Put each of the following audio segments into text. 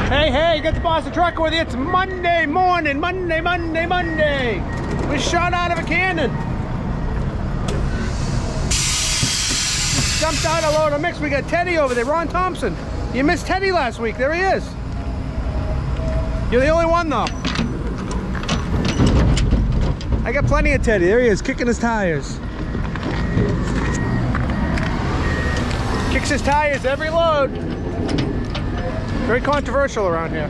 Hey, hey, get the Boston Trucker with you. It's Monday morning. Monday. We shot out of a cannon. Dumped out a load of mix. We got Teddy over there, Ron Thompson. You missed Teddy last week. There he is. You're the only one, though. I got plenty of Teddy. There he is, kicking his tires. Kicks his tires every load. Very controversial around here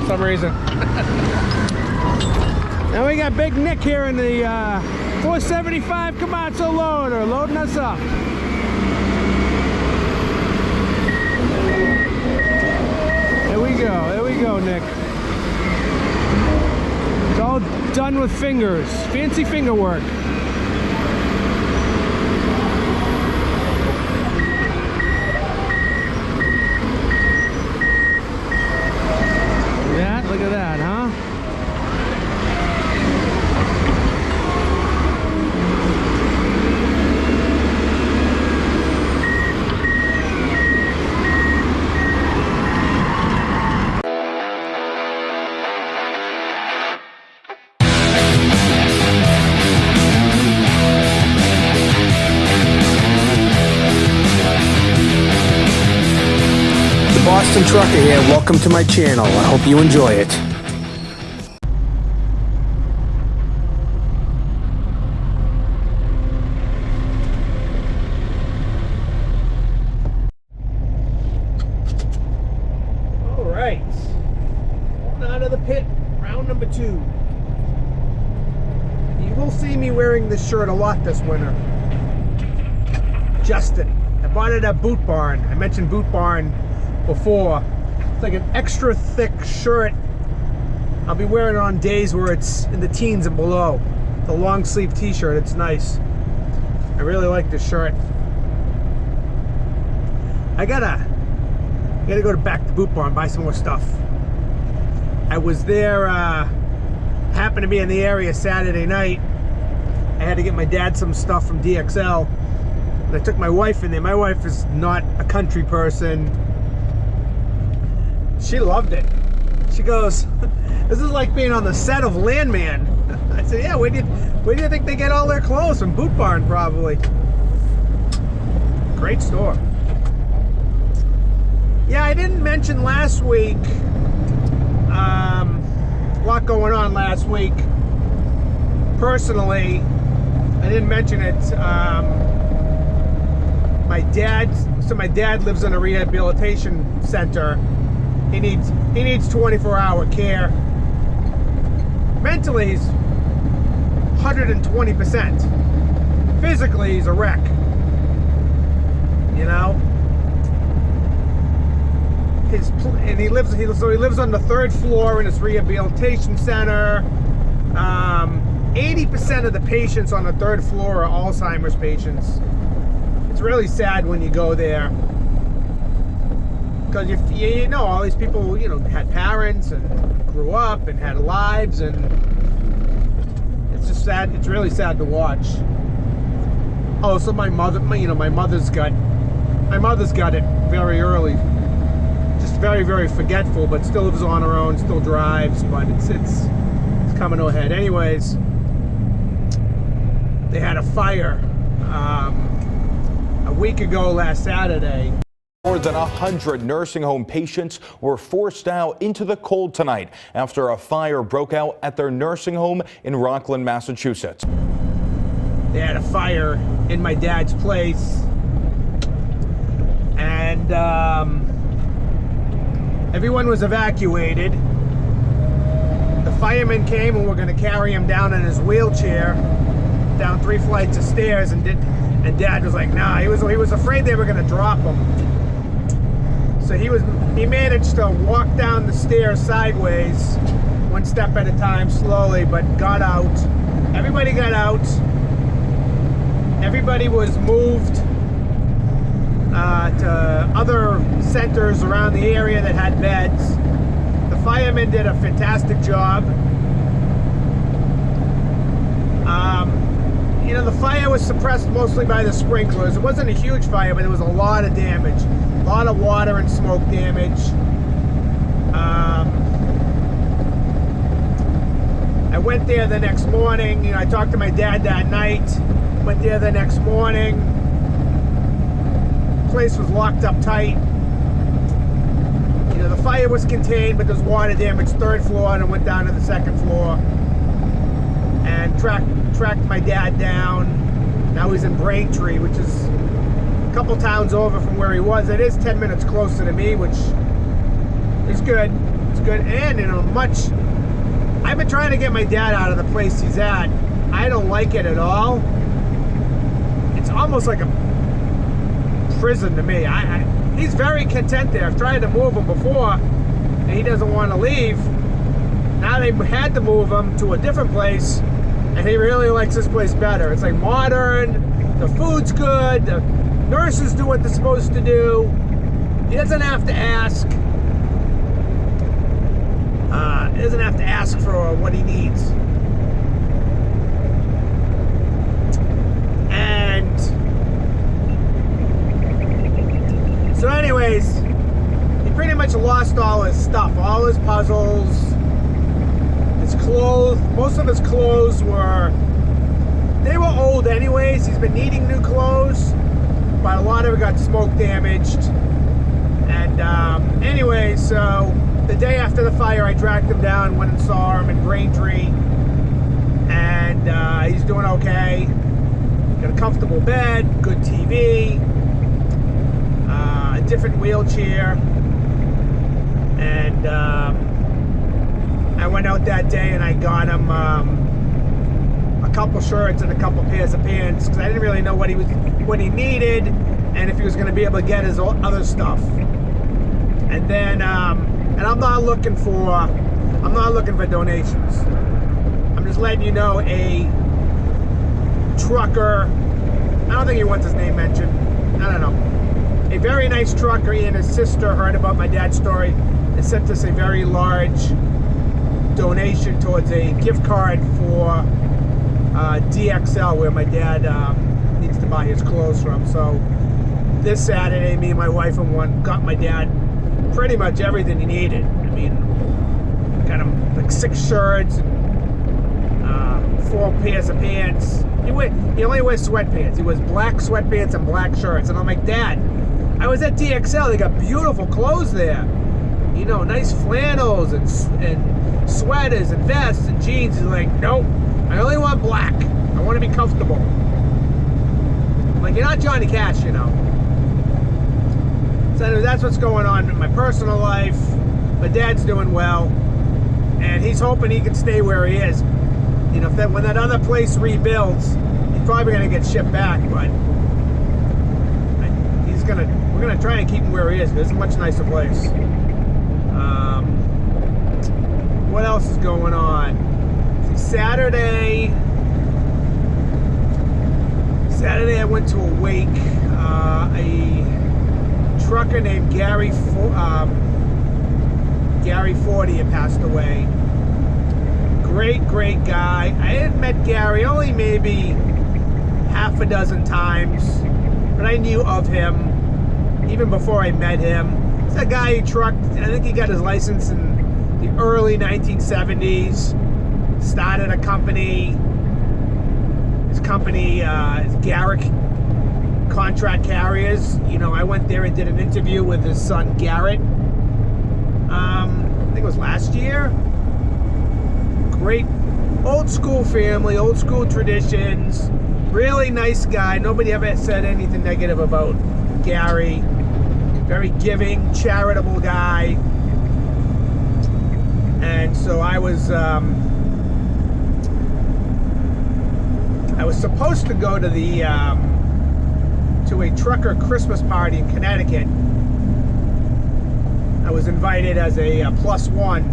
for some reason. Now we got Big Nick here in the 475 Komatsu loader, loading us up. There we go, Nick. It's all done with fingers, fancy finger work. Look at that, huh? The Boston Trucker here. Welcome to my channel. I hope you enjoy it. Out of the pit, round number 2. You will see me wearing this shirt a lot this winter. Justin. I bought it at Boot Barn. I mentioned Boot Barn before. It's like an extra thick shirt. I'll be wearing it on days where it's in the teens and below. It's a long sleeve t-shirt. It's nice. I really like this shirt. I gotta go back to Boot Barn and buy some more stuff. I was there, happened to be in the area Saturday night. I had to get my dad some stuff from DXL. And I took my wife in there. My wife is not a country person. She loved it. She goes, "This is like being on the set of Landman." I said, "Yeah, where do you think they get all their clothes? From Boot Barn, probably." Great store. Yeah, I didn't mention last week. A lot going on last week. Personally, I didn't mention it. My dad lives in a rehabilitation center. He needs 24-hour care. Mentally, he's 120%. Physically, he's a wreck. You know. He lives on the 3rd floor in his rehabilitation center. 80% of the patients on the 3rd floor are Alzheimer's patients. It's really sad when you go there, because you know all these people, you know, had parents and grew up and had lives, and it's just sad. It's really sad to watch. Oh, so my mother's got it very early. Just very, very forgetful, but still lives on her own, still drives, but it's coming to a head. Anyways, they had a fire a week ago last Saturday. More than 100 nursing home patients were forced out into the cold tonight after a fire broke out at their nursing home in Rockland, Massachusetts. They had a fire in my dad's place, and everyone was evacuated. The firemen came and were going to carry him down in his wheelchair down 3 flights of stairs, and Dad was like, nah. He was afraid they were going to drop him. So he managed to walk down the stairs sideways, 1 step at a time, slowly, but got out. Everybody got out. Everybody was moved to other centers around the area that had beds. The firemen did a fantastic job. You know, the fire was suppressed mostly by the sprinklers. It wasn't a huge fire, but there was a lot of damage. A lot of water and smoke damage. went there the next morning. You know, I talked to my dad that night. Went there the next morning. Place was locked up tight. You know, the fire was contained, but there's water damage 3rd floor, and I went down to the 2nd floor and tracked my dad down. Now he's in Braintree, which is a couple towns over from where he was. It is 10 minutes closer to me, which is good. It's good, and in a much. I've been trying to get my dad out of the place he's at. I don't like it at all. It's almost like a prison to me. He's very content there. I've tried to move him before, and he doesn't want to leave. Now they had to move him to a different place, and he really likes this place better. It's like modern, the food's good, the nurses do what they're supposed to do. He doesn't have to ask. He doesn't have to ask for what he needs. And so anyways, he pretty much lost all his stuff, all his puzzles, his clothes. Most of his clothes they were old anyways. He's been needing new clothes, but a lot of it got smoke damaged. And anyway, so the day after the fire, I tracked him down, went and saw him in Braintree, and he's doing okay. Got a comfortable bed, good TV, a different wheelchair, and I went out that day and I got him a couple shirts and a couple pairs of pants, because I didn't really know what he needed and if he was going to be able to get his other stuff. And then and I'm not looking for donations. I'm just letting you know, a trucker, I don't think he wants his name mentioned, I don't know, a very nice trucker, he and his sister heard about my dad's story and sent us a very large donation towards a gift card for DXL, where my dad needs to buy his clothes from. So this Saturday, me and my wife got my dad pretty much everything he needed. I mean, got him like 6 shirts, 4 pairs of pants. He only wears sweatpants. He wears black sweatpants and black shirts. And I'm like, Dad, I was at DXL. They got beautiful clothes there. You know, nice flannels and sweaters and vests and jeans. He's like, nope, I only want black. I want to be comfortable. I'm like, you're not Johnny Cash, you know. So that's what's going on in my personal life. My dad's doing well, and he's hoping he can stay where he is. You know, when that other place rebuilds, he's probably going to get shipped back, but we're gonna try and keep him where he is. It's a much nicer place. What else is going on? Saturday I went to a wake. A trucker named Gary Forty had passed away. Great guy. I had met Gary only maybe half a dozen times, but I knew of him even before I met him. He's a guy who trucked. I think he got his license in the early 1970s. Started a company. His company is Garrick Contract Carriers. You know, I went there and did an interview with his son Garrett. I think it was last year. Great old school family, old school traditions. Really nice guy. Nobody ever said anything negative about Gary. Very giving, charitable guy. And so I was supposed to go to to a trucker Christmas party in Connecticut. I was invited as a +1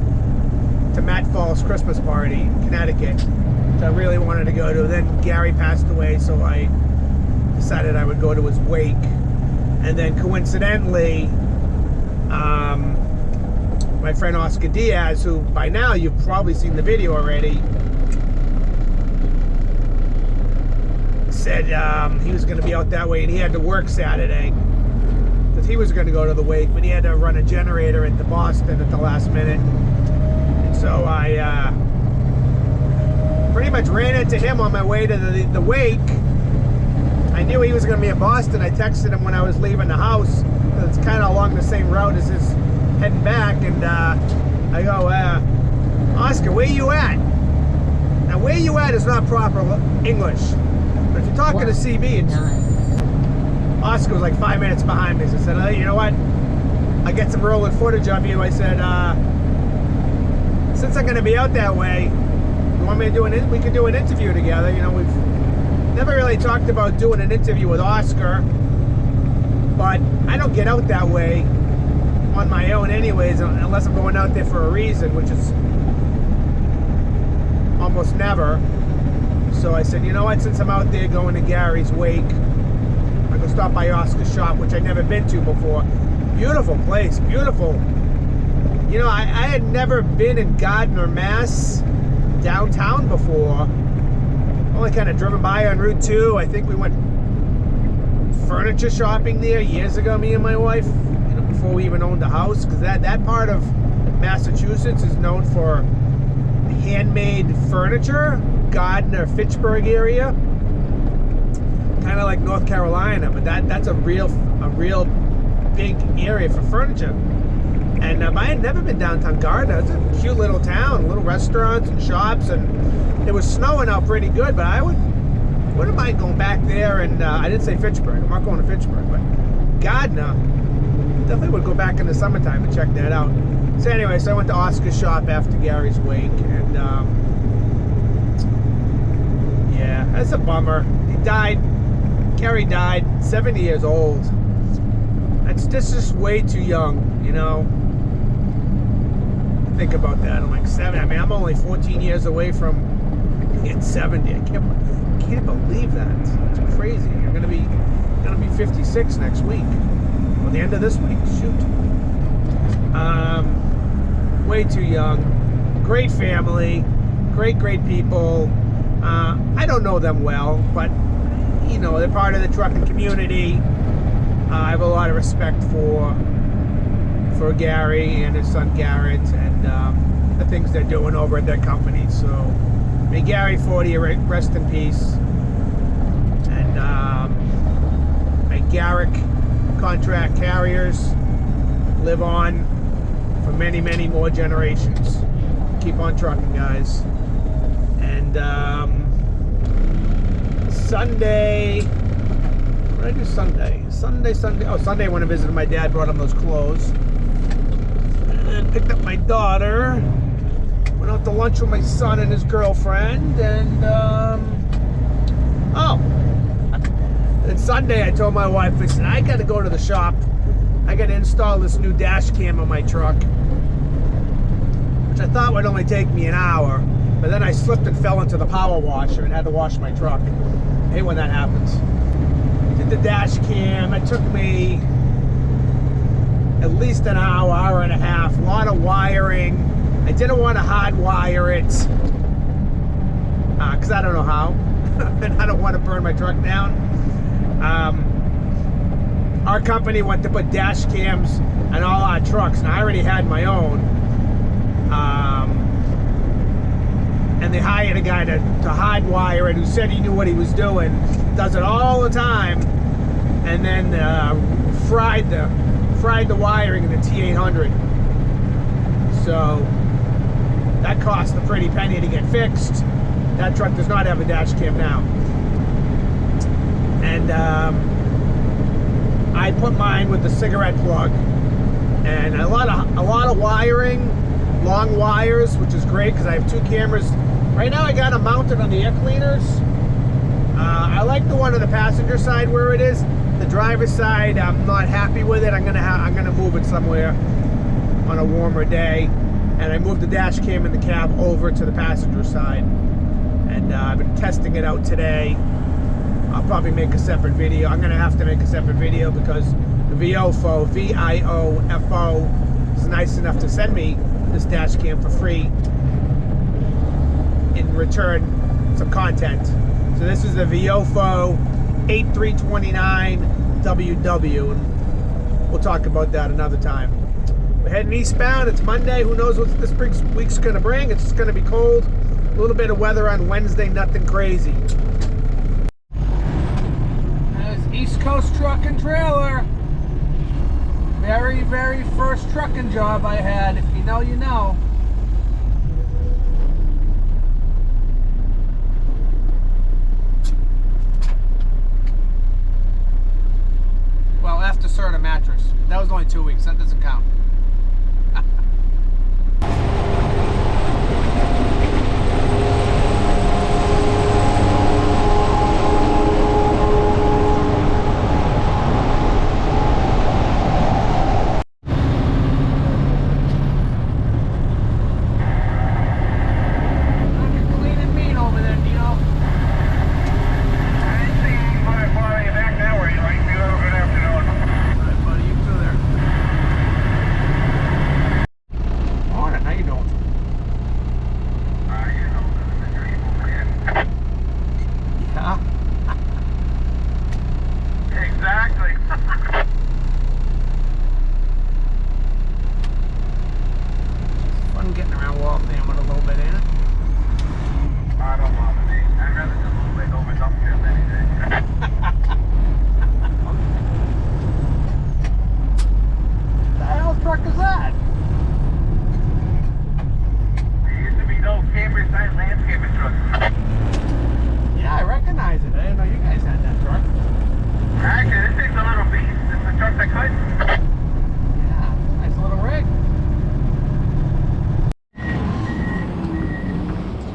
to Matt Fall's Christmas party in Connecticut, which I really wanted to go to. Then Gary passed away, so I decided I would go to his wake. And then coincidentally, my friend Oscar Diaz, who by now you've probably seen the video already, said he was going to be out that way and he had to work Saturday because he was going to go to the wake, but he had to run a generator into Boston at the last minute. And so I pretty much ran into him on my way to the wake. I knew he was going to be in Boston. I texted him when I was leaving the house. It's kind of along the same route as his heading back. And I go, Oscar, where you at? Now, where you at is not proper English. But if you're talking to CB, it's... Oscar was like 5 minutes behind me. So I said, oh, you know what? I get some rolling footage of you. I said, since I'm going to be out that way, you want me to do we could do an interview together. You know, we've never really talked about doing an interview with Oscar, but I don't get out that way on my own anyways, unless I'm going out there for a reason, which is almost never. So I said, you know what, since I'm out there going to Gary's wake, I go stop by Oscar's shop, which I'd never been to before. Beautiful place, beautiful. You know, I had never been in Gardner, Mass, downtown before. Only kind of driven by on Route 2. I think we went furniture shopping there years ago, me and my wife, you know, before we even owned a house, because that part of Massachusetts is known for handmade furniture. Gardner, Fitchburg area, kind of like North Carolina, but that's a real big area for furniture. And I had never been downtown Gardner. It's a cute little town, little restaurants and shops, and it was snowing out pretty good, but I wouldn't mind going back there. And I didn't say Fitchburg. I'm not going to Fitchburg, but Gardner, definitely would go back in the summertime and check that out. So anyway, so I went to Oscar's shop after Gary's wake, and yeah, that's a bummer. He died, Gary died, 70 years old. That's just way too young, you know? Think about that. I'm like 70. I mean, I'm only 14 years away from being 70. I can't believe that. It's crazy. You're gonna be 56 next week, or the end of this week. Shoot. Way too young. Great family. Great people. I don't know them well, but you know, they're part of the trucking community. I have a lot of respect for Gary and his son Garrett, and the things they're doing over at their company. So may Gary 40 rest in peace, and may Garrick contract carriers live on for many more generations. Keep on trucking, guys. And Sunday, what did I do Sunday? Sunday. Oh, Sunday I went and visited my dad, brought him those clothes. And picked up my daughter. Went out to lunch with my son and his girlfriend. And, and Sunday I told my wife, listen, I got to go to the shop. I got to install this new dash cam on my truck, which I thought would only take me an hour. But then I slipped and fell into the power washer and had to wash my truck. I hate when that happens. Did the dash cam. It took me at least an hour and a half. A lot of wiring. I didn't want to hard wire it because I don't know how. And I don't want to burn my truck down. Our company went to put dash cams on all our trucks, and I already had my own. And they hired a guy to hard wire it, who said he knew what he was doing. Does it all the time, and then fried the wiring in the T800. So that cost a pretty penny to get fixed. That truck does not have a dash cam now. And I put mine with the cigarette plug, and a lot of wiring, long wires, which is great because I have two cameras. Right now I got them mounted on the air cleaners. I like the one on the passenger side where it is. The driver's side, I'm not happy with it. I'm gonna move it somewhere on a warmer day. And I moved the dash cam in the cab over to the passenger side. And I've been testing it out today. I'll probably make a separate video. I'm gonna have to make a separate video because the Viofo, V-I-O-F-O, is nice enough to send me this dash cam for free. In return, some content. So this is the Viofo A329 WW, and we'll talk about that another time. We're heading eastbound. It's Monday. Who knows what this week's going to bring? It's just going to be cold. A little bit of weather on Wednesday, nothing crazy. There's East Coast Truck and Trailer. Very, very first trucking job I had. If you know, you know. Well, after Serta mattress. That was only 2 weeks. That doesn't count.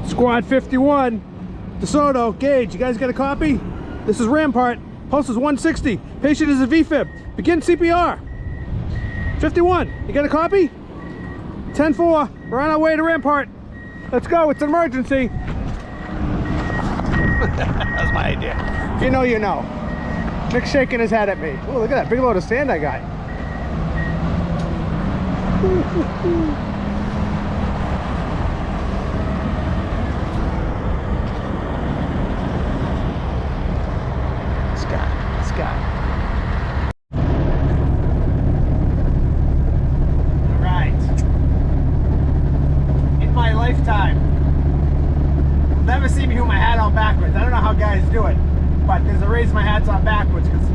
Squad 51, DeSoto, Gage, you guys got a copy? This is Rampart, pulse is 160, patient is a VFib, begin CPR. 51, you got a copy? 10-4, we're on our way to Rampart. Let's go, it's an emergency. That's my idea. If you know, you know. Nick's shaking his head at me. Oh, look at that big load of sand I got. But there's a reason my hat's on backwards, because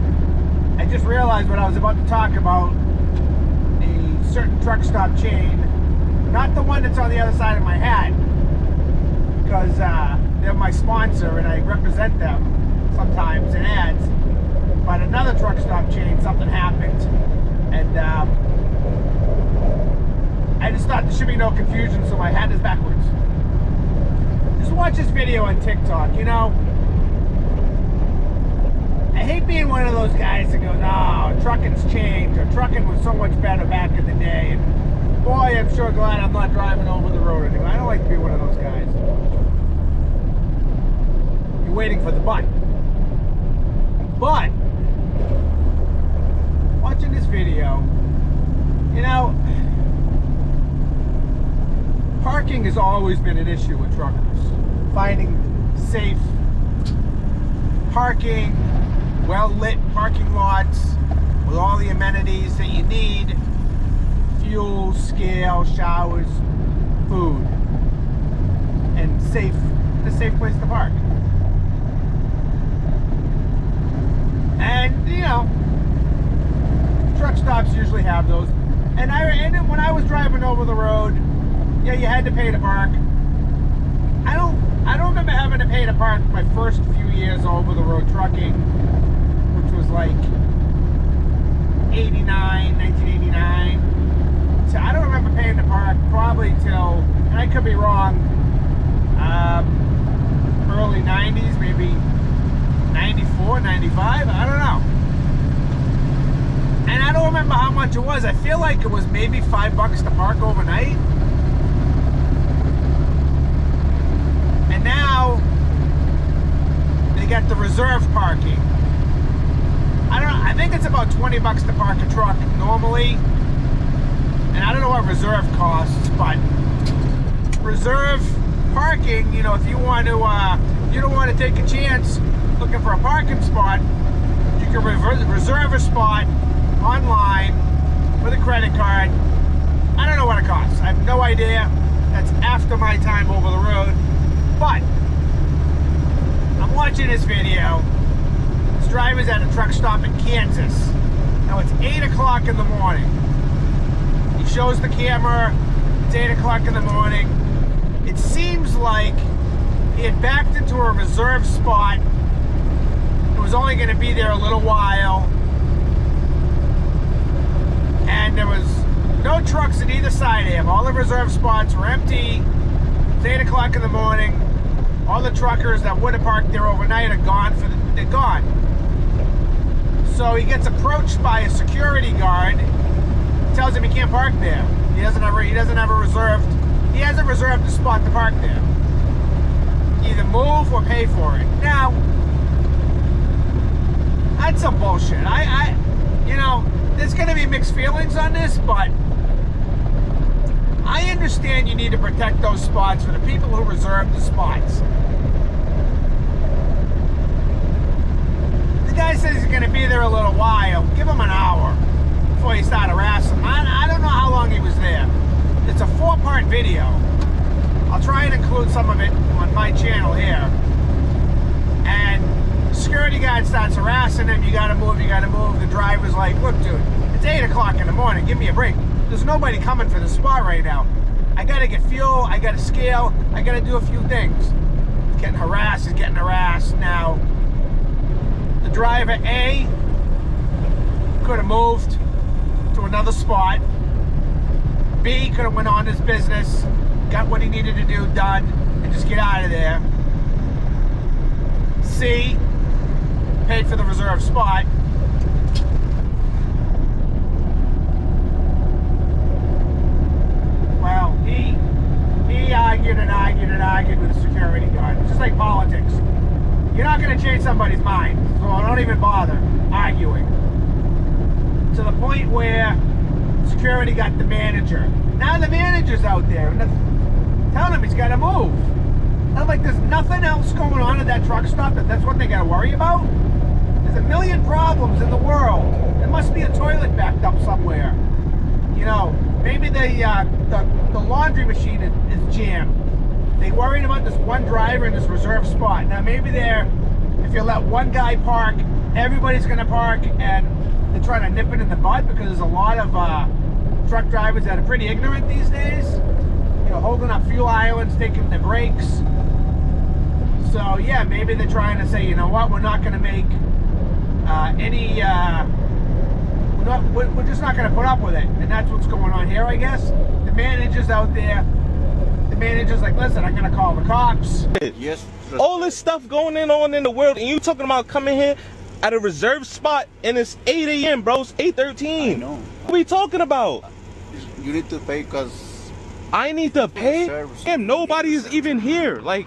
I just realized what I was about to talk about, a certain truck stop chain, not the one that's on the other side of my hat, because they're my sponsor and I represent them sometimes in ads, but another truck stop chain, something happened, and I just thought there should be no confusion, so my hat is backwards. Just watch this video on TikTok, you know. I hate being one of those guys that goes, oh, trucking's changed, or trucking was so much better back in the day, and boy, I'm sure glad I'm not driving over the road anymore. I don't like to be one of those guys. You're waiting for the but. But, watching this video, you know, parking has always been an issue with truckers. Finding safe parking, well-lit parking lots with all the amenities that you need, fuel, scale, showers, food, and a safe place to park. And, you know, truck stops usually have those. And when I was driving over the road, yeah, you had to pay to park. I don't remember having to pay to park my first few years over the road trucking, which was like 1989. So I don't remember paying to park probably till, and I could be wrong, early 90s, maybe 94, 95, I don't know. And I don't remember how much it was. I feel like it was maybe $5 to park overnight. And now they got the reserve parking. I don't know, I think it's about $20 to park a truck normally. And I don't know what reserve costs, but reserve parking, you know, if you want to, you don't want to take a chance looking for a parking spot, you can reserve a spot online with a credit card. I don't know what it costs. I have no idea. That's after my time over the road. But I'm watching this video. This driver's at a truck stop in Kansas. Now it's 8 o'clock in the morning. He shows the camera. It's 8 o'clock in the morning. It seems like he had backed into a reserve spot. It was only going to be there a little while. And there was no trucks at either side of him. All the reserve spots were empty. It's 8 o'clock in the morning. All the truckers that would have parked there overnight are gone. They're gone. So he gets approached by a security guard. Tells him he can't park there. He hasn't reserved a spot to park there. Either move or pay for it. Now, that's some bullshit. You know, there's going to be mixed feelings on this, but I understand you need to protect those spots for the people who reserve the spots. The guy says he's going to be there a little while. Give him an hour before you start harassing him. I don't know how long he was there. It's a 4-part video. I'll try and include some of it on my channel here. And security guard starts harassing him. You gotta move, you gotta move. The driver's like, look dude, it's 8 o'clock in the morning, give me a break. There's nobody coming for the spot right now. I gotta get fuel, I gotta scale, I gotta do a few things. He's getting harassed, he's getting harassed. Now, the driver A could have moved to another spot. B could have went on his business, got what he needed to do done, and just get out of there. C paid for the reserved spot. Well, he argued and argued and argued with the security guard. It's just like politics. You're not going to change somebody's mind, so don't even bother arguing. To the point where security got the manager. Now the manager's out there telling him he's got to move. I'm like, there's nothing else going on at that truck stop that's what they got to worry about? There's a million problems in the world. There must be a toilet backed up somewhere. You know, maybe the laundry machine is jammed. They worried about this one driver in this reserved spot. Now maybe if you let one guy park, everybody's going to park, and they're trying to nip it in the bud because there's a lot of truck drivers that are pretty ignorant these days. You know, holding up fuel islands, taking the brakes. So yeah, maybe they're trying to say, you know what, we're not going to make we're just not going to put up with it. And that's what's going on here, I guess. The manager's out there. The manager's like, listen, I'm going to call the cops. Yes. All this stuff going on in the world, and you talking about coming here at a reserved spot, and it's 8 a.m., bro. It's 8:13. I know. What are we talking about? You need to pay because I need to pay? Damn, nobody is even here. Like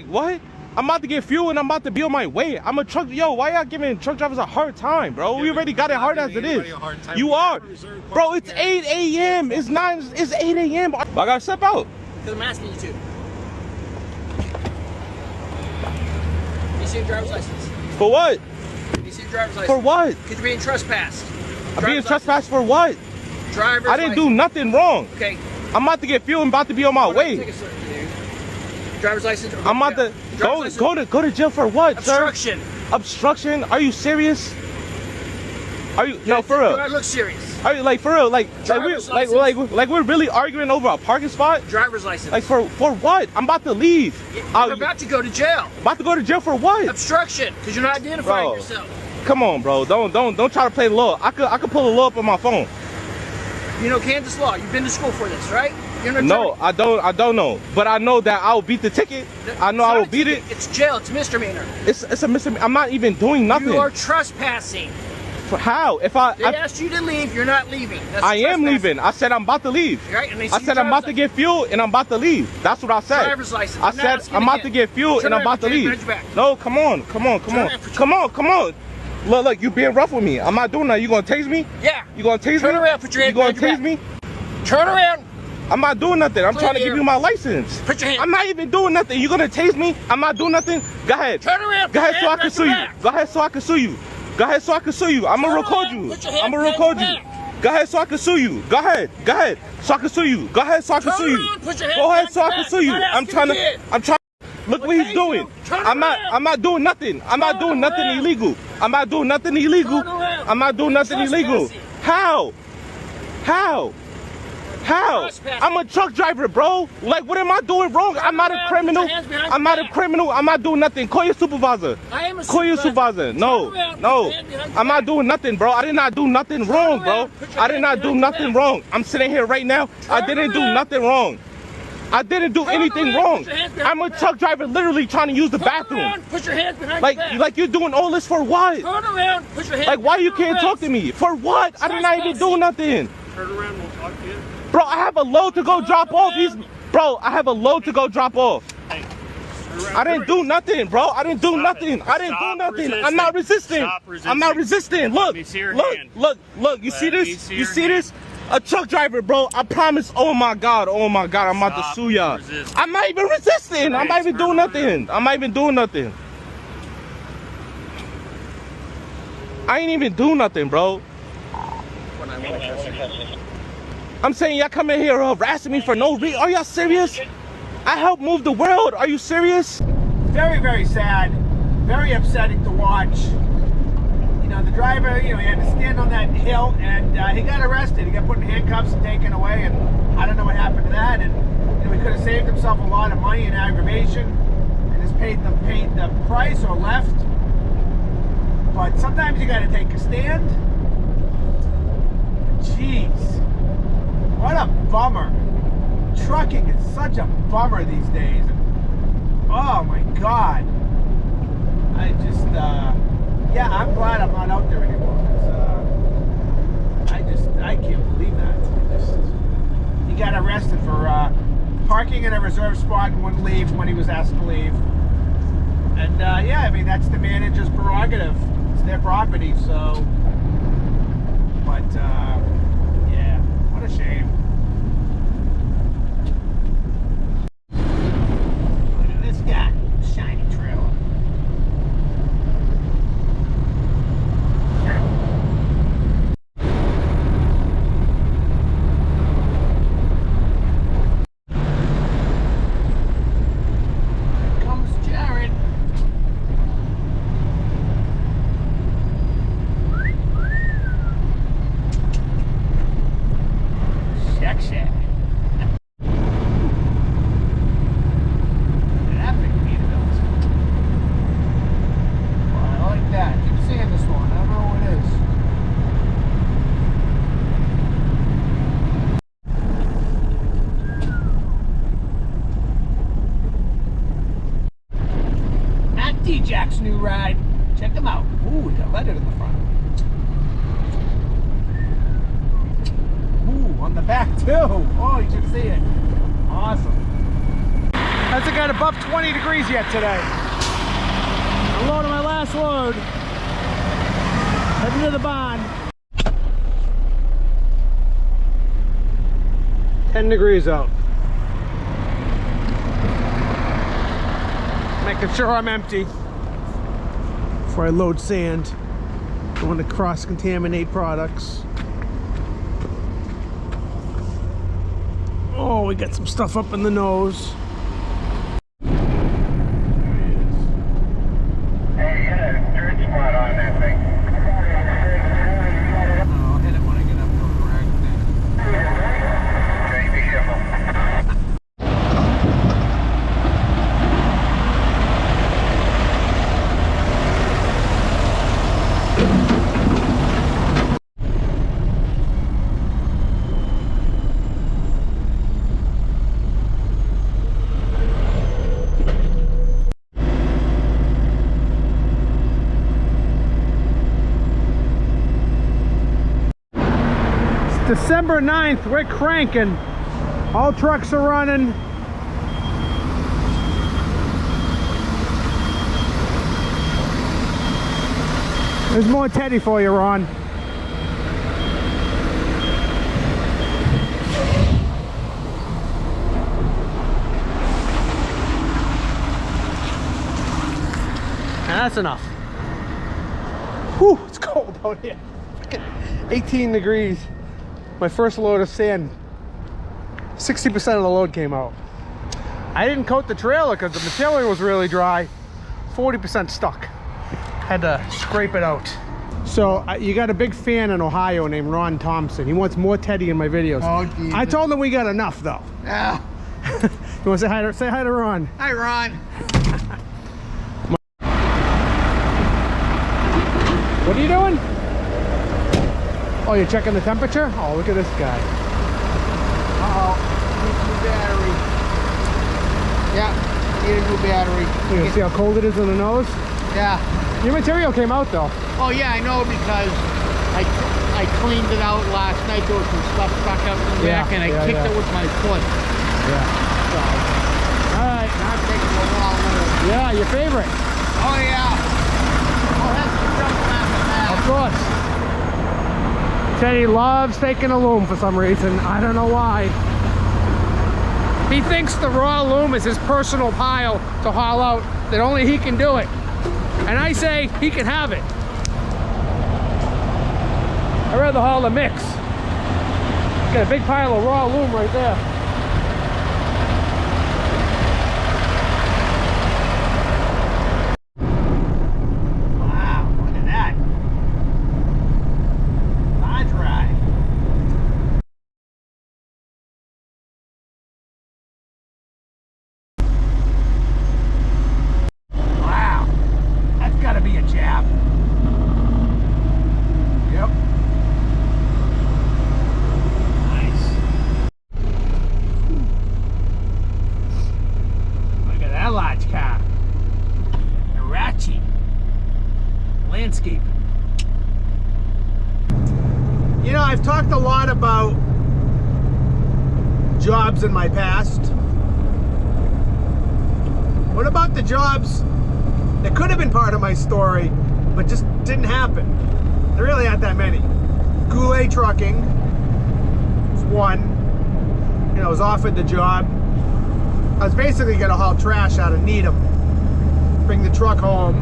what? I'm about to get fuel and I'm about to be on my way. I'm a truck. Yo, why y'all giving truck drivers a hard time, bro? We already got it hard as it is. You are. Bro, it's 8 a.m. It's 8 a.m. I gotta step out. Because I'm asking you to. You see your driver's license? For what? You see your driver's license? For what? Because you're being trespassed. I'm being trespassed for what? Driver's I didn't do nothing wrong. Okay. I'm about to get fuel and about to be on my way. Take a seat, dude. Driver's license. I'm about to go to jail for what, Obstruction. sir? Obstruction? Are you serious? Are you no for real? Do I look serious? Are you like for real? Like we're really arguing over a parking spot? Driver's license. Like for what? I'm about to leave. You're about to go to jail. About to go to jail for what? Obstruction, because you're not identifying yourself. Come on, bro. Don't try to play the law. I could pull the law up on my phone. You know Kansas law. You've been to school for this, right? You're an no, I don't know. But I know that I'll beat the ticket. I know I will beat it. It's jail. It's a misdemeanor. It's a misdemeanor. I'm not even doing nothing. You are trespassing. For how? They asked you to leave, you're not leaving. That's I am leaving. I said I'm about to leave. Right? And I said I'm about to get fuel and I'm about to leave. That's what I said. Driver's license. I said I'm about to get fuel and I'm about to leave. No, come on. Look, you being rough with me. I'm not doing that. You gonna tase me? Yeah. You gonna tase me? Turn around, put your hand behind your back. You gonna tase me? Turn around. I'm not doing nothing. I'm trying to give you my license. Put your hand. I'm not even doing nothing. You gonna tase me? I'm not doing nothing. Go ahead. Turn around. Go ahead so I can sue you. Go ahead so I can sue you. Go ahead so I can sue you. I'm gonna record you. I'm gonna record you. Go ahead so I can sue you. Go ahead. So I can sue you. Go ahead so I can sue you. Go ahead so I can sue you. I'm trying. Look what he's doing. I'm not doing nothing. I'm not doing nothing illegal. I'm not doing nothing illegal. I'm not doing nothing illegal. How? How? How? I'm a truck driver, bro. Like, what am I doing wrong? I'm not a criminal. I'm not a criminal. I'm not doing nothing. Call your supervisor. I am a Call your supervisor. No, no. I'm not doing nothing, bro. I did not do nothing wrong, bro. I did not do nothing wrong. I'm sitting here right now. I didn't do nothing wrong. I didn't do anything wrong. I'm a truck driver literally trying to use the bathroom. Put your hands behind your back. Like you're doing all this for what? Turn around. Put your hands Like, why you behind your can't talk to me? For what? I did not even do nothing. Turn around, we'll talk to you. Bro, I have a load to go drop off. Bro, I have a load to go drop off. I didn't do nothing, bro. I didn't do nothing. I didn't do nothing. I'm not resisting. I'm not resisting. Look, look. You see this? You see this? A truck driver, bro. I promise. Oh my God. I'm about to sue y'all. I'm not even resisting. I'm not even doing nothing. I'm not even doing nothing. I ain't even do nothing, bro. I'm saying y'all come in here harassing me for no reason. Are y'all serious? I help move the world. Are you serious? Very, very sad. Very upsetting to watch. You know, the driver, you know, he had to stand on that hill and he got arrested. He got put in handcuffs and taken away, and I don't know what happened to that. And you know, he could have saved himself a lot of money in aggravation and just paid the price or left. But sometimes you got to take a stand. Jeez, what a bummer. Trucking is such a bummer these days. Oh my God. I just, yeah, I'm glad I'm not out there anymore. I can't believe that. He got arrested for parking in a reserved spot and wouldn't leave when he was asked to leave. And yeah, I mean, that's the manager's prerogative. It's their property, so. But yeah, what a shame. Look at this guy, shiny trailer. Jack's new ride. Check them out. Ooh, we got letters in the front. Ooh, on the back too. Oh, you should see it. Awesome. Hasn't got above 20 degrees yet today. I'm loading my last load. Heading to the barn. 10 degrees out. Making sure I'm empty before I load sand. Don't want to cross-contaminate products. Oh, we got some stuff up in the nose. Hey, you got a dirt spot on that thing. I'll hit it when I get up to the rack. Okay, be careful. December 9th, we're cranking. All trucks are running. There's more Teddy for you, Ron. And that's enough. Whew, it's cold out here. 18 degrees. My first load of sand, 60% of the load came out. I didn't coat the trailer because the material was really dry. 40% stuck. Had to scrape it out. So you got a big fan in Ohio named Ron Thompson. He wants more Teddy in my videos. Oh, Jesus. I told him we got enough though. Yeah. You want to say hi to Ron? Hi, Ron. What are you doing? Oh, you're checking the temperature? Oh, look at this guy. Uh-oh. Need a new battery. Yeah, need a new battery. You see how cold it is in the nose? Yeah. Your material came out though. Oh, yeah, I know because I cleaned it out last night. There was some stuff stuck up in the back, and I kicked it with my foot. Yeah. So, All right. now I'm taking a raw loom. Yeah, your favorite. Oh, yeah. Oh, that's the jump back. Of course. Teddy loves taking a loom for some reason. I don't know why. He thinks the raw loom is his personal pile to haul out, that only he can do it. And I say he can have it. I'd rather haul the mix. Got a big pile of raw loom right there. Wow, look at that. Dodge ride. Wow, that's gotta be a jab. Yep. Nice. Look at that large car. Arachi. Landscape. You know, I've talked a lot about jobs in my past. What about the jobs that could have been part of my story, but just didn't happen? There really aren't that many. Goulet Trucking was one. You know, I was offered the job. I was basically gonna haul trash out of Needham, bring the truck home,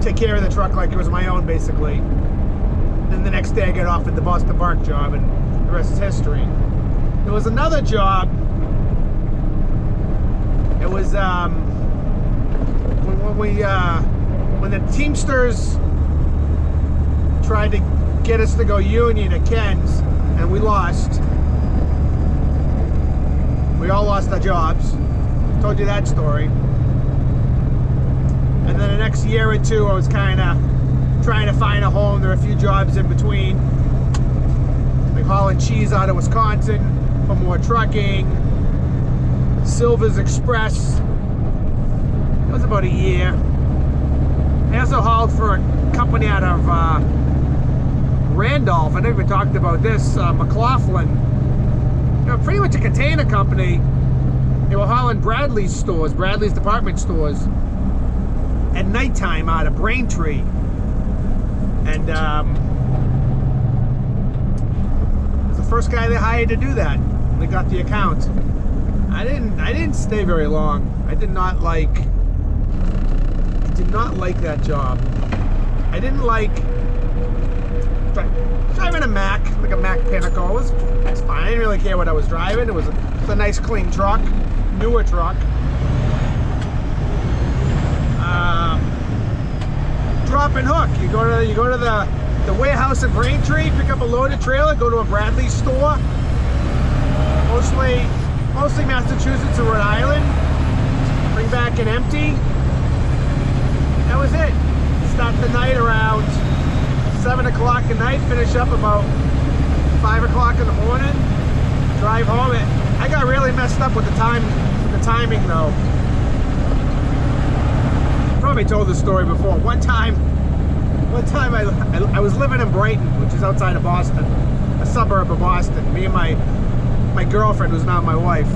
take care of the truck like it was my own, basically. Then the next day I get offered the Boston Park job, and the rest is history. There was another job. It was when the Teamsters tried to get us to go union at Ken's, and we lost. We all lost our jobs. Told you that story. And then the next year or two, I was kind of trying to find a home. There were a few jobs in between, like hauling cheese out of Wisconsin for more trucking. Silver's Express. That was about a year. I also hauled for a company out of Randolph. I never even talked about this. McLaughlin. You know, pretty much a container company. They were hauling Bradley's stores, Bradley's department stores, at nighttime out of Braintree. And I was the first guy they hired to do that. They got the account. I didn't stay very long. I did not like that job. I didn't like driving a Mac, like a Mac Pinnacle. It was fine. I didn't really care what I was driving. It was a nice clean truck, newer truck. Drop and hook. You go to the warehouse in Braintree, pick up a loaded trailer, go to a Bradley store. Mostly Massachusetts and Rhode Island. Bring back an empty. That was it. Start the night around 7 o'clock at night, finish up about 5 o'clock in the morning, drive home. I got really messed up with the timing though. Probably told this story before. One time I was living in Brighton, which is outside of Boston, a suburb of Boston. Me and my girlfriend, who's now my wife.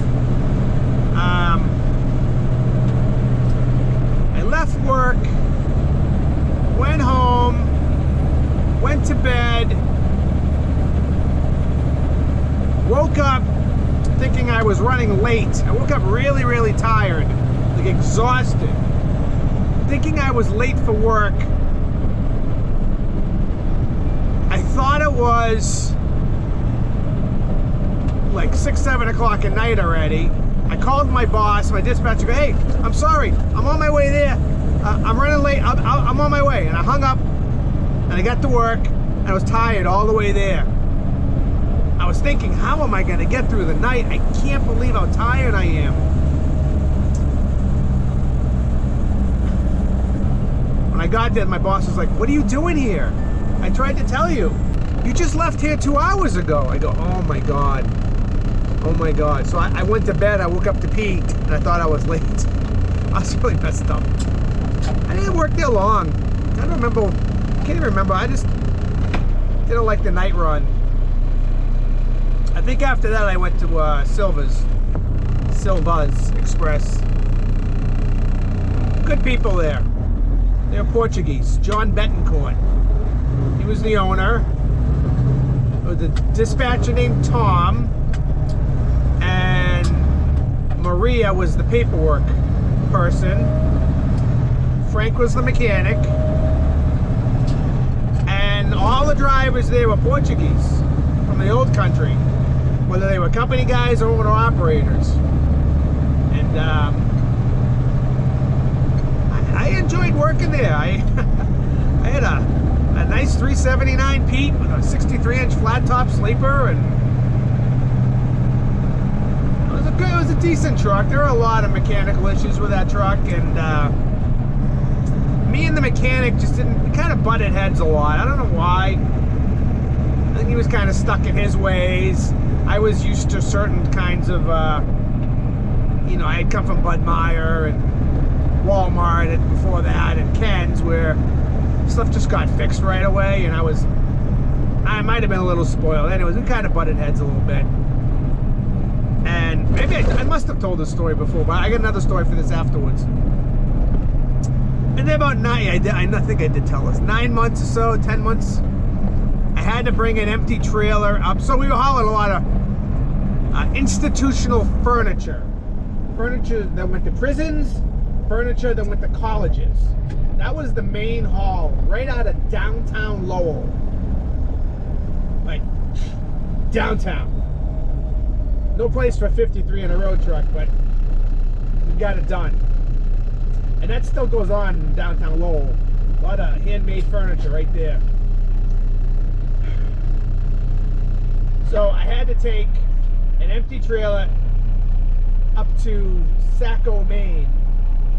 I left work, went home, went to bed, woke up thinking I was running late. I woke up really, really tired, like exhausted, thinking I was late for work. I thought it was like 6, 7 o'clock at night already. I called my boss, my dispatcher, go, hey, I'm sorry, I'm on my way there. I'm running late, I'm on my way. And I hung up, and I got to work, and I was tired all the way there. I was thinking, how am I gonna get through the night? I can't believe how tired I am. When I got there, my boss was like, what are you doing here? I tried to tell you. You just left here 2 hours ago. I go, oh my God. Oh my God. So I went to bed, I woke up to pee, and I thought I was late. I was really messed up. I didn't work there long. I don't remember, can't even remember. I just didn't like the night run. I think after that I went to Silva's Express. Good people there. They're Portuguese. John Betancourt. He was the owner. There was a dispatcher named Tom, and Maria was the paperwork person. Frank was the mechanic, and all the drivers there were Portuguese from the old country, whether they were company guys or owner operators. And I enjoyed working there. I had a nice 379 Pete with a 63-inch flat top sleeper, and it was a decent truck. There were a lot of mechanical issues with that truck, and me and the mechanic just we kind of butted heads a lot. I don't know why. I think he was kind of stuck in his ways. I was used to certain kinds of, you know, I had come from Bud Meyer and Walmart and before that, and Ken's, where stuff just got fixed right away, and I might have been a little spoiled. Anyways, we kind of butted heads a little bit. And maybe I must have told this story before, but I got another story for this afterwards. And then about I think I did tell us, 9 months or so, 10 months, I had to bring an empty trailer up. So we were hauling a lot of institutional furniture. Furniture that went to prisons, furniture that went to colleges. That was the main haul, right out of downtown Lowell. Like, downtown. No place for 53 in a road truck, but we got it done. And that still goes on in downtown Lowell. A lot of handmade furniture right there. So I had to take an empty trailer up to Saco, Maine,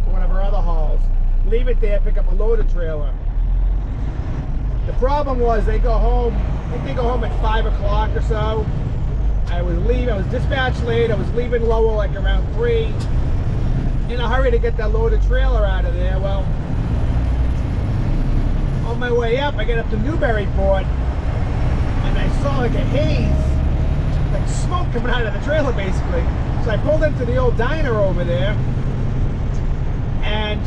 for one of our other hauls. Leave it there, pick up a loaded trailer. The problem was they go home, I think they go home at 5 o'clock or so. I was dispatched late, I was leaving Lowell like around 3. In a hurry to get that loaded trailer out of there. Well, on my way up, I get up to Newburyport, and I saw like a haze, like smoke coming out of the trailer basically. So I pulled into the old diner over there, and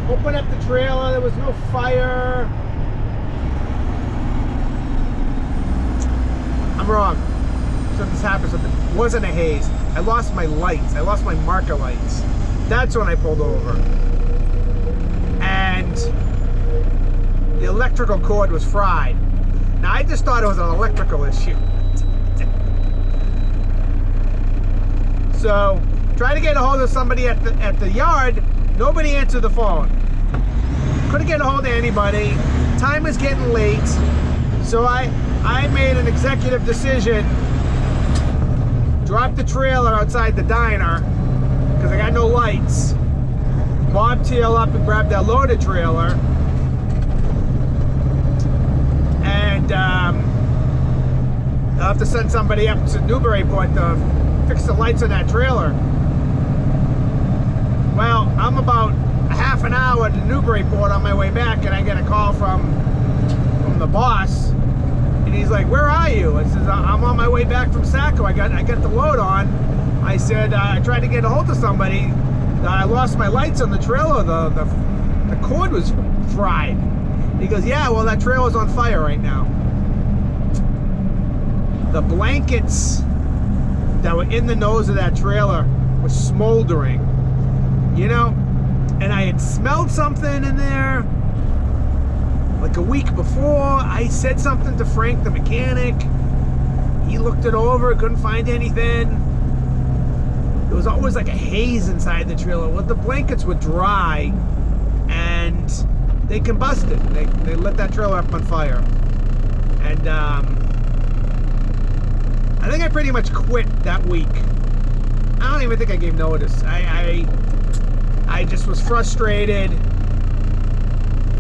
opened up the trailer. There was no fire. I'm wrong. Something's happened. Something. It wasn't a haze. I lost my lights. I lost my marker lights. That's when I pulled over. And the electrical cord was fried. Now I just thought it was an electrical issue. So tried to get a hold of somebody at the yard. Nobody answered the phone. Couldn't get a hold of anybody. Time was getting late. So I made an executive decision. Dropped the trailer outside the diner because I got no lights. Bobtail up and grabbed that loaded trailer. And I'll have to send somebody up to Newburyport to fix the lights on that trailer. Well, I'm about a half an hour to Newburyport on my way back, and I get a call from the boss. And he's like, where are you? I says, I'm on my way back from Saco. I got the load on. I said, I tried to get a hold of somebody. I lost my lights on the trailer. The cord was fried. He goes, yeah, well, that trailer's on fire right now. The blankets that were in the nose of that trailer were smoldering, you know? And I had smelled something in there like a week before. I said something to Frank, the mechanic. he looked it over, couldn't find anything. There was always like a haze inside the trailer. Well, the blankets were dry and they combusted. They lit that trailer up on fire. And I think I pretty much quit that week. I don't even think I gave notice. I just was frustrated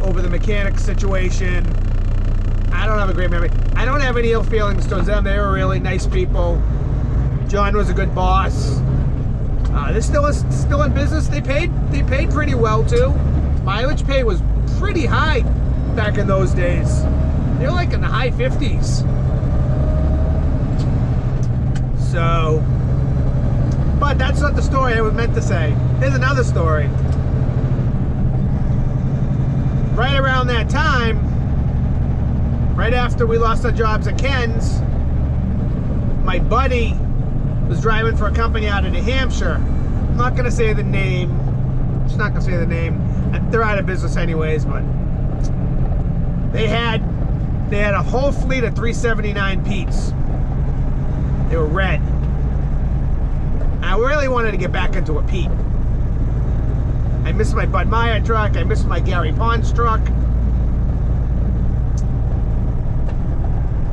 over the mechanic situation. I don't have a great memory. I don't have any ill feelings towards them. They were really nice people. John was a good boss. They're still in business. They paid pretty well too. Mileage pay was pretty high back in those days. They were like in the high 50s. So, but that's not the story I was meant to say. Here's another story. Right around that time, right after we lost our jobs at Ken's, my buddy was driving for a company out of New Hampshire. I'm not going to say the name. Just not going to say the name. They're out of business anyways, but they had a whole fleet of 379 Pete's. They were red. I really wanted to get back into a Pete. I missed my Bud Meyer truck. I missed my Gary Pons truck.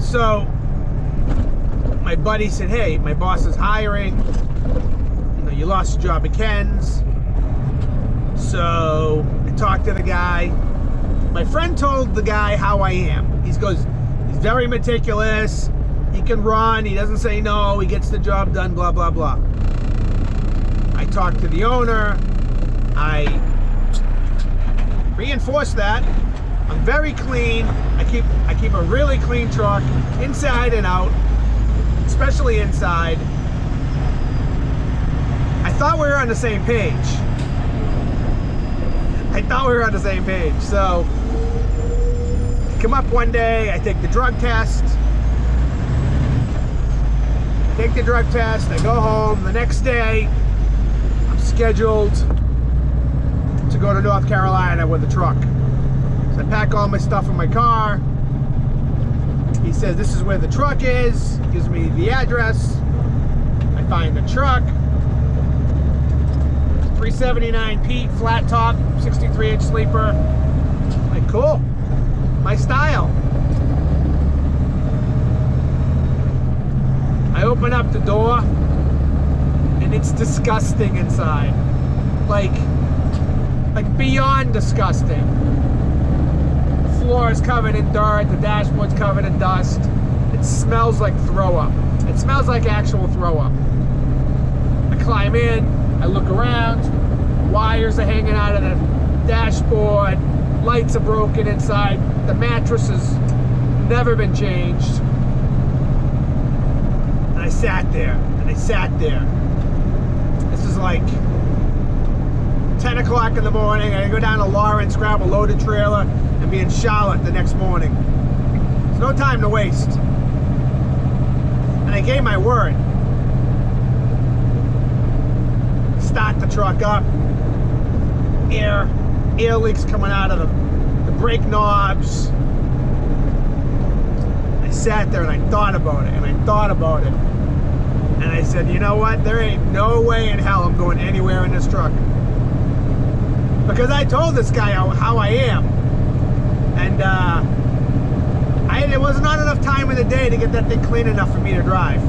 So my buddy said, hey, my boss is hiring. You know, you lost your job at Ken's. So I talked to the guy. My friend told the guy how I am. He goes, he's very meticulous. He can run. He doesn't say no. He gets the job done, blah, blah, blah. I talked to the owner. I reinforced that. I'm very clean. I keep a really clean truck, inside and out, especially inside. I thought we were on the same page. So I come up one day, I take the drug test. I go home. The next day, I'm scheduled to go to North Carolina with the truck. So I pack all my stuff in my car. He says, this is where the truck is. Gives me the address. I find the truck. 379 Pete, flat top, 63-inch sleeper. Like, cool. My style. I open up the door, and it's disgusting inside. Like beyond disgusting. The floor is covered in dirt, the dashboard's covered in dust. It smells like throw up. It smells like actual throw up. I climb in, I look around, wires are hanging out of the dashboard, lights are broken inside, the mattress has never been changed. And I sat there. This is like 10 o'clock in the morning. I go down to Lawrence, grab a loaded trailer, and be in Charlotte the next morning. There's no time to waste. And I gave my word. Start the truck up. Air leaks coming out of the brake knobs. I sat there and I thought about it. And I said, you know what? There ain't no way in hell I'm going anywhere in this truck. Because I told this guy how I am. And there was not enough time in the day to get that thing clean enough for me to drive.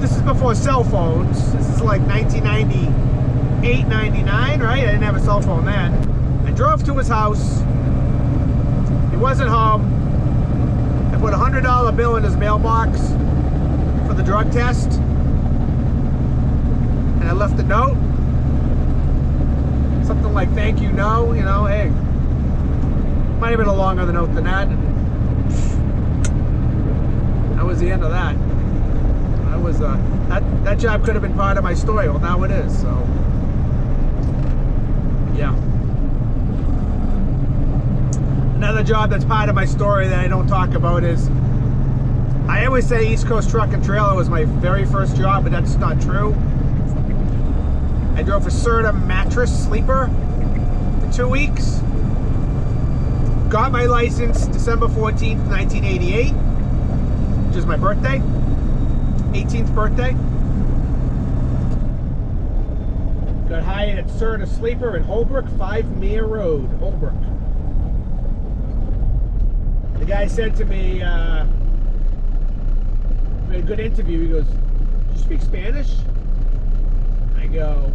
This is before cell phones. This is like 1998, 99, right? I didn't have a cell phone then. I drove to his house. He wasn't home. I put a $100 bill in his mailbox for the drug test. And I left a note. Something like, thank you, no, you know, hey. Might have been a longer note than that. That was the end of that. That was, that job could have been part of my story. Well, now it is, so. Yeah. Another job that's part of my story that I don't talk about is, I always say East Coast Truck and Trailer was my very first job, but that's not true. I drove a Serta mattress sleeper for 2 weeks. got my license December 14th, 1988, which is my birthday, 18th birthday. Got hired at Cerner Sleeper in Holbrook, 5 Mere Road, Holbrook. The guy said to me, we had a good interview. He goes, "Do you speak Spanish?" I go,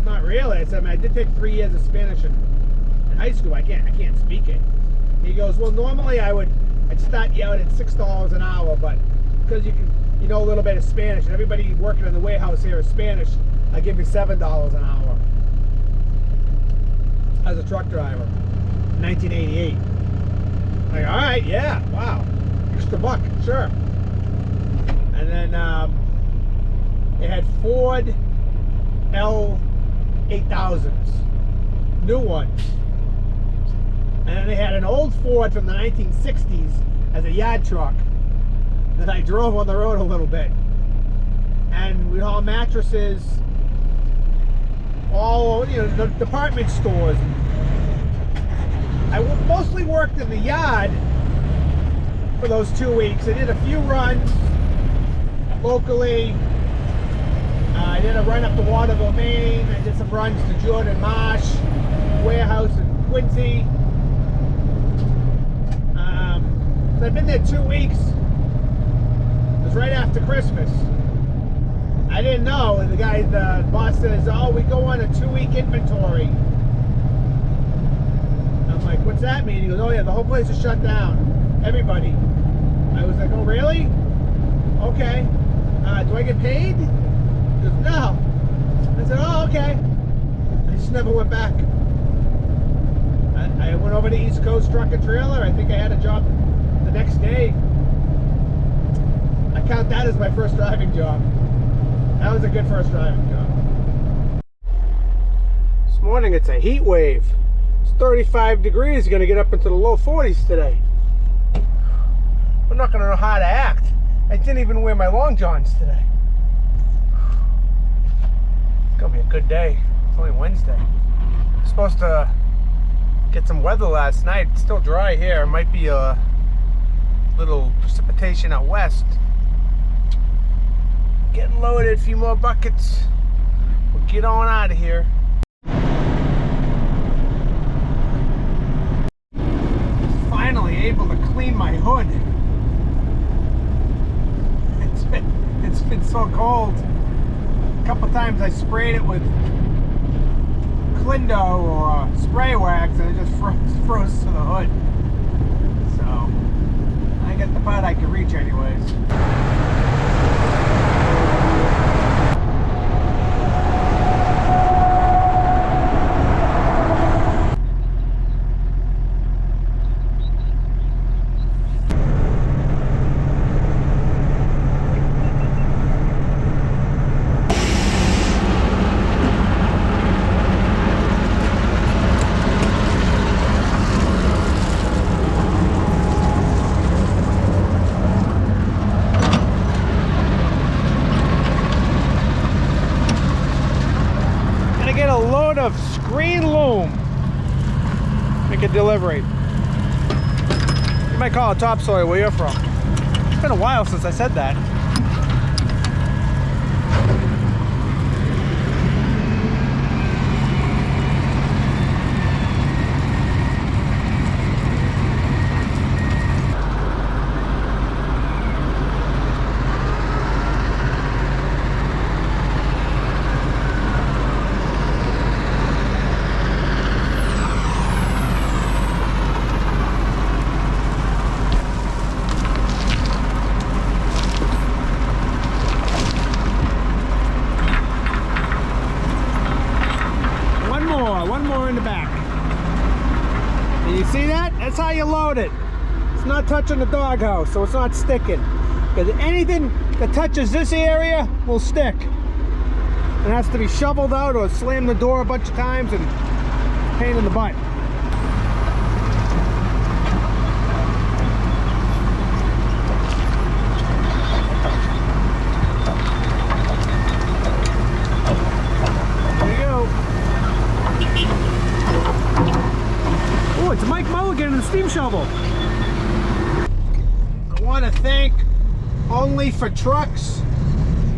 "Not really." I said, "I did take 3 years of Spanish in high school. I can't speak it." He goes, "Well, normally I'd start you out at $6 an hour, but because you know a little bit of Spanish, and everybody working in the warehouse here is Spanish, I give you $7 an hour as a truck driver." 1988. Like, all right, yeah, wow, extra buck, sure. And then they had Ford L8000s, new ones. And then they had an old Ford from the 1960s as a yard truck that I drove on the road a little bit. And we'd haul mattresses, all, you know, the department stores. I mostly worked in the yard for those 2 weeks. I did a few runs locally. I did a run up to Waterville, Maine. I did some runs to Jordan Marsh warehouse in Quincy. So I've been there 2 weeks. It was right after Christmas. I didn't know, and the boss says, "Oh, we go on a 2-week inventory." I'm like, "What's that mean?" He goes, "Oh yeah, the whole place is shut down. Everybody." I was like, "Oh really? Okay. Do I get paid?" He goes, "No." I said, "Oh, okay." I just never went back. I went over to East Coast Truck and Trailer. I think I had a job the next day. I count that as my first driving job. That was a good first driving job. This morning it's a heat wave. It's 35 degrees. You're going to get up into the low 40s today. I'm not going to know how to act. I didn't even wear my long johns today. It's going to be a good day. It's only Wednesday. I'm supposed to get some weather last night. It's still dry here. It might be a little precipitation out west. Getting loaded, a few more buckets. We'll get on out of here. Finally able to clean my hood. It's been so cold. A couple times I sprayed it with Clindo or spray wax and it just froze to the hood. So I got the part I can reach anyways. Of screen loom. Make a delivery. You might call it Topsoil where you're from. It's been a while since I said that. One more in the back. And you see that? That's how you load it. It's not touching the doghouse, so it's not sticking. Because anything that touches this area will stick. It has to be shoveled out or slam the door a bunch of times and pain in the butt. shovel. I want to thank Only for Trucks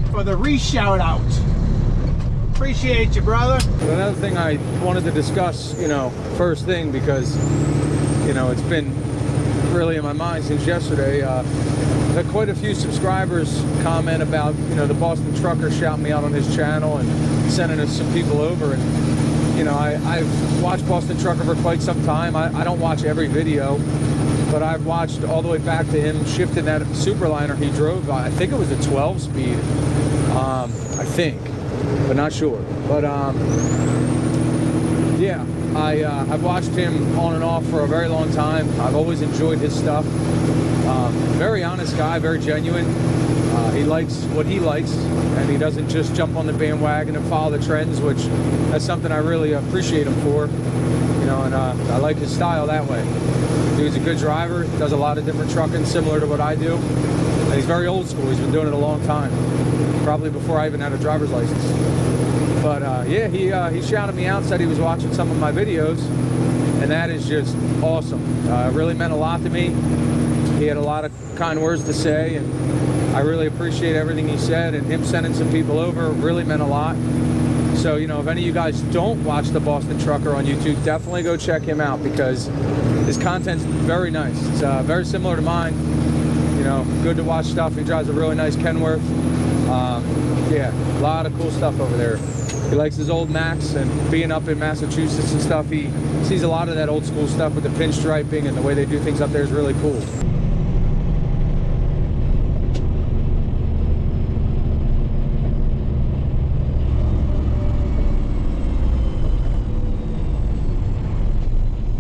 for the re-shout-out. Appreciate you, brother. Another thing I wanted to discuss, you know, first thing, because, you know, it's been really in my mind since yesterday. Had quite a few subscribers comment about, you know, the Boston Trucker shouting me out on his channel and sending us some people over. And, you know, I've watched Boston Trucker for quite some time. I don't watch every video, but I've watched all the way back to him shifting that Superliner he drove. I think it was a 12 speed, I think, but not sure. But yeah, I've watched him on and off for a very long time. I've always enjoyed his stuff. Very honest guy, very genuine. He likes what he likes, and he doesn't just jump on the bandwagon and follow the trends, which that's something I really appreciate him for. You know, and I like his style that way. Dude's a good driver, does a lot of different trucking similar to what I do, and he's very old school. He's been doing it a long time, probably before I even had a driver's license. But yeah, he shouted me out, said he was watching some of my videos, and that is just awesome. It really meant a lot to me. He had a lot of kind words to say, and I really appreciate everything he said, and him sending some people over really meant a lot. So, you know, if any of you guys don't watch the Boston Trucker on YouTube, definitely go check him out, because his content's very nice. It's very similar to mine. You know, good to watch stuff. He drives a really nice Kenworth. Yeah, a lot of cool stuff over there. He likes his old Macs, and being up in Massachusetts and stuff, he sees a lot of that old school stuff with the pinstriping and the way they do things up there is really cool.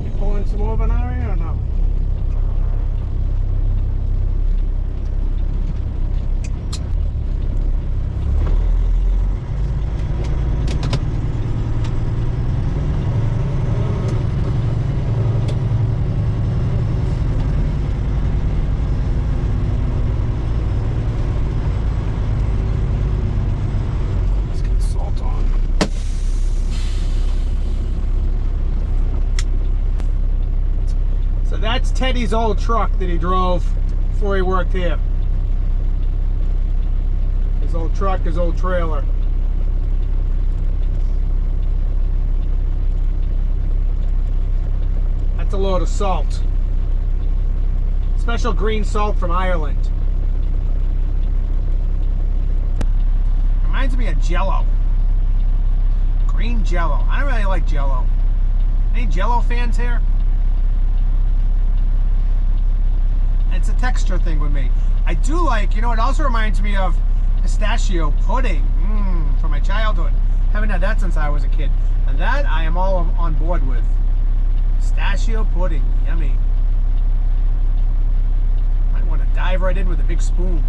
You pulling some more Banari or no? That's Teddy's old truck that he drove before he worked here. His old truck, his old trailer. That's a load of salt. Special green salt from Ireland. Reminds me of Jell-O. Green Jell-O. I don't really like Jell-O. Any Jell-O fans here? It's a texture thing with me. I do like, you know, it also reminds me of pistachio pudding from my childhood. Haven't had that since I was a kid. And that I am all on board with. Pistachio pudding, yummy. Might want to dive right in with a big spoon.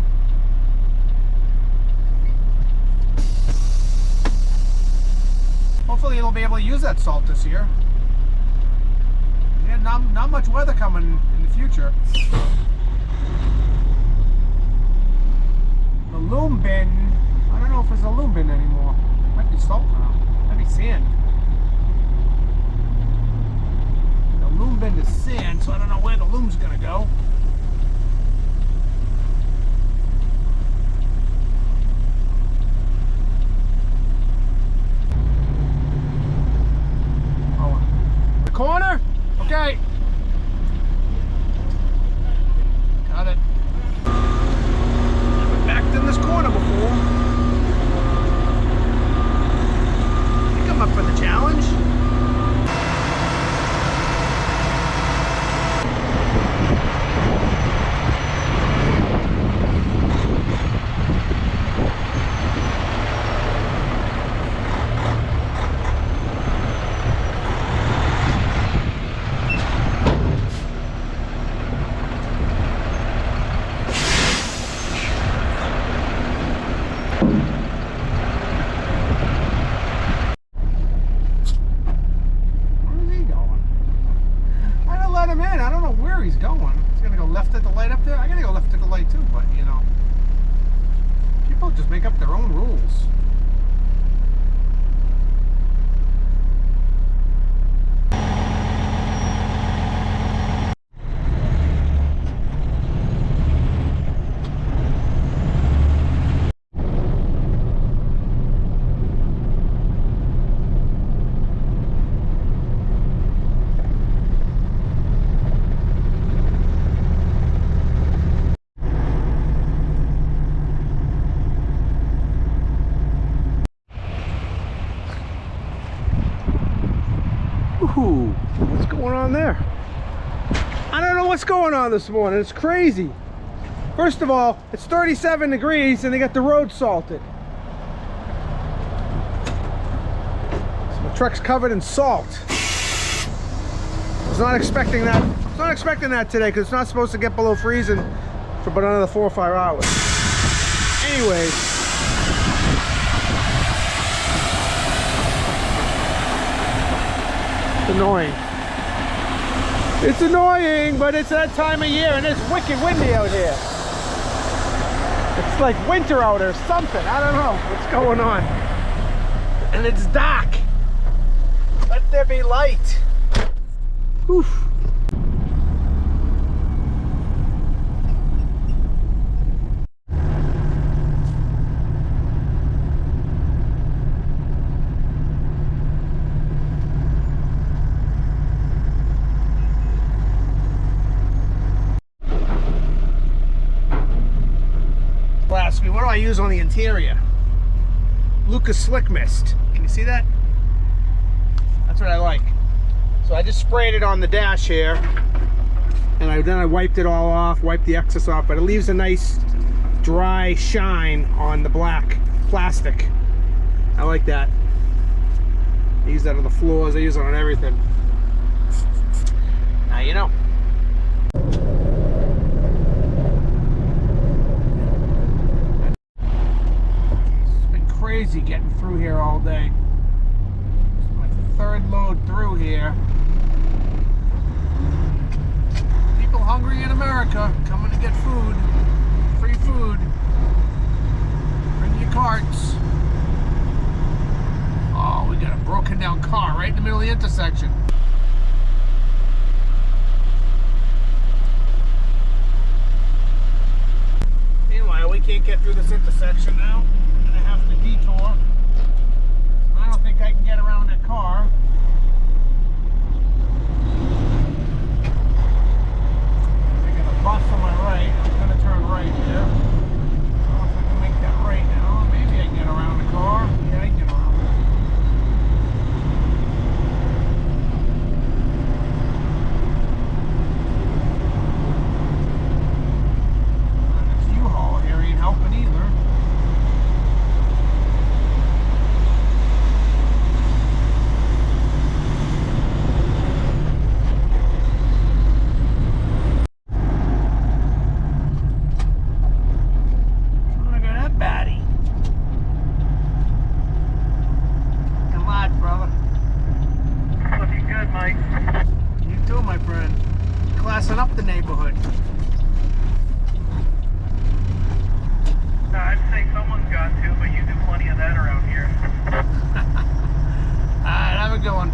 Hopefully you'll be able to use that salt this year. Yeah, not much weather coming in the future. The loom bin, I don't know if it's a loom bin anymore. Might be salt now. Might be sand. The loom bin is sand, so I don't know where the loom's gonna go. Oh, the corner? Okay. Got it. Never backed in this corner before. I think I'm up for the challenge. Just make up their own rules. Whew, what's going on there? I don't know what's going on this morning. It's crazy. First of all, it's 37 degrees and they got the road salted. So my truck's covered in salt. I was not expecting that. I was not expecting that today because it's not supposed to get below freezing for about another 4 or 5 hours. Anyways. It's annoying. It's annoying, but it's that time of year and it's wicked windy out here. It's like winter out or something. I don't know what's going on. And it's dark. Let there be light. Whew. Ask me, what do I use on the interior? Lucas Slick Mist. Can you see that? That's what I like. So I just sprayed it on the dash here, and then I wiped it all off, wiped the excess off, but it leaves a nice dry shine on the black plastic. I like that. I use that on the floors, I use it on everything. Now you know. Crazy getting through here all day. It's my third load through here. People hungry in America coming to get food, free food. Bring your carts. Oh, we got a broken down car right in the middle of the intersection. Meanwhile, we can't get through this intersection now. Have to detour. I don't think I can get around that car. I got a bus on my right. I'm going to turn right here. I don't know if I can make that right now. Maybe I can get around the car. Yeah, I can get around it. This U-Haul here ain't helping either. Up the neighborhood. I'd say someone's got to, but you do plenty of that around here. Alright, have a good one.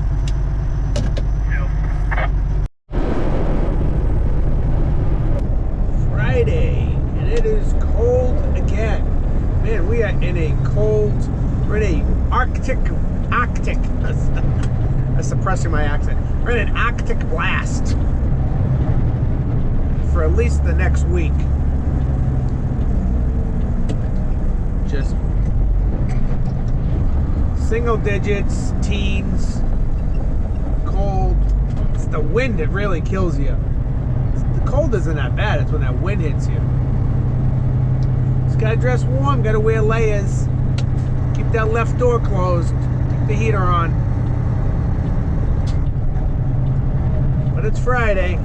Friday, and it is cold again. Man, we are in a cold, we're in a Arctic, that's suppressing my accent. We're in an Arctic blast. For at least the next week. Just single digits, teens, cold. It's the wind that really kills you. The cold isn't that bad, it's when that wind hits you. Just gotta dress warm, gotta wear layers. Keep that left door closed. Keep the heater on. But it's Friday.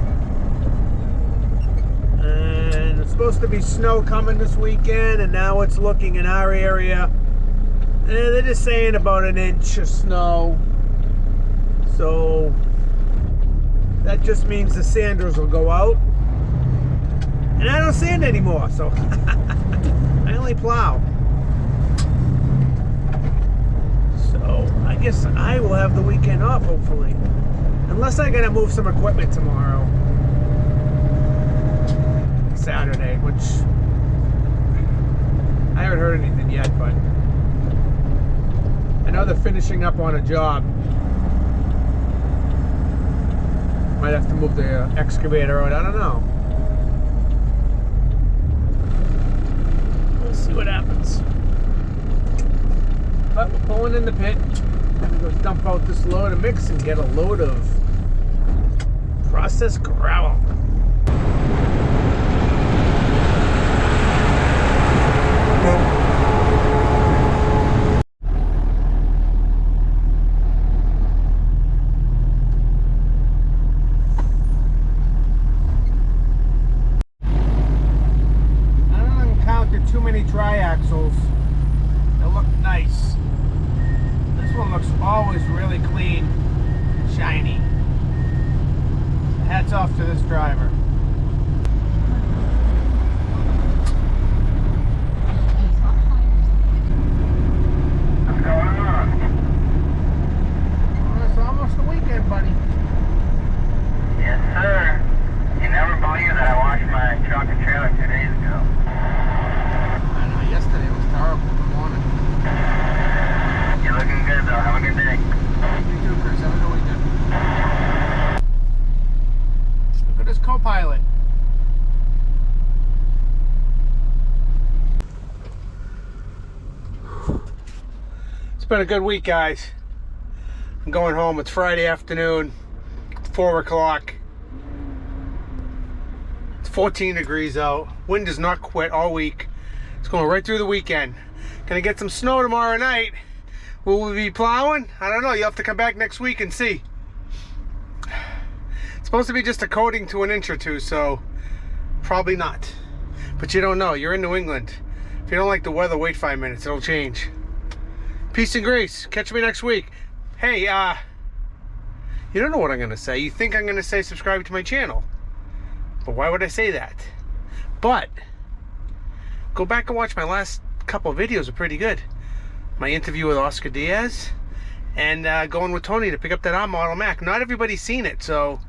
And it's supposed to be snow coming this weekend, and now it's looking in our area. And they're just saying about an inch of snow. So that just means the sanders will go out. And I don't sand anymore, so I only plow. So I guess I will have the weekend off, hopefully. Unless I gotta move some equipment tomorrow. Saturday, which I haven't heard anything yet, but I know they're finishing up on a job. Might have to move the excavator out, I don't know. We'll see what happens. But we're pulling in the pit. I'm gonna go dump out this load of mix and get a load of processed gravel. Too many triaxles that look nice. This one looks always really clean, shiny. Hats off to this driver. What's going on? Well, it's almost the weekend, buddy. Yes, sir. You never believe that I washed my truck and trailer 2 days ago. Yesterday was terrible. Good morning. You're looking good, though. Have a good day. You too, Chris. Have a good weekend. Look at this co-pilot. It's been a good week, guys. I'm going home. It's Friday afternoon. It's 4 o'clock. It's 14 degrees out. Wind does not quit all week. It's going right through the weekend. Gonna get some snow tomorrow night. Will we be plowing? I don't know. You'll have to come back next week and see. It's supposed to be just a coating to an inch or two, so probably not. But you don't know. You're in New England. If you don't like the weather, wait 5 minutes. It'll change. Peace and grace. Catch me next week. Hey, you don't know what I'm gonna say. You think I'm gonna say subscribe to my channel. But why would I say that? But go back and watch my last couple of videos. Are pretty good. My interview with Oscar Diaz and going with Tony to pick up that R model Mac. Not everybody's seen it, so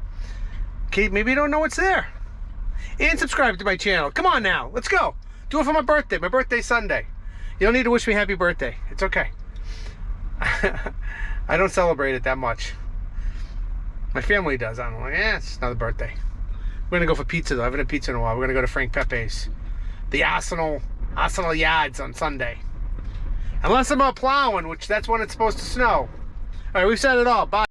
okay, maybe you don't know what's there. And subscribe to my channel. Come on now, let's go. Do it for my birthday. My birthday's Sunday. You don't need to wish me happy birthday. It's okay. I don't celebrate it that much. My family does. I'm like, it's another birthday. We're gonna go for pizza though. I haven't had pizza in a while. We're gonna go to Frank Pepe's. The Arsenal Yards on Sunday. Unless I'm out plowing, which that's when it's supposed to snow. All right, we've said it all. Bye.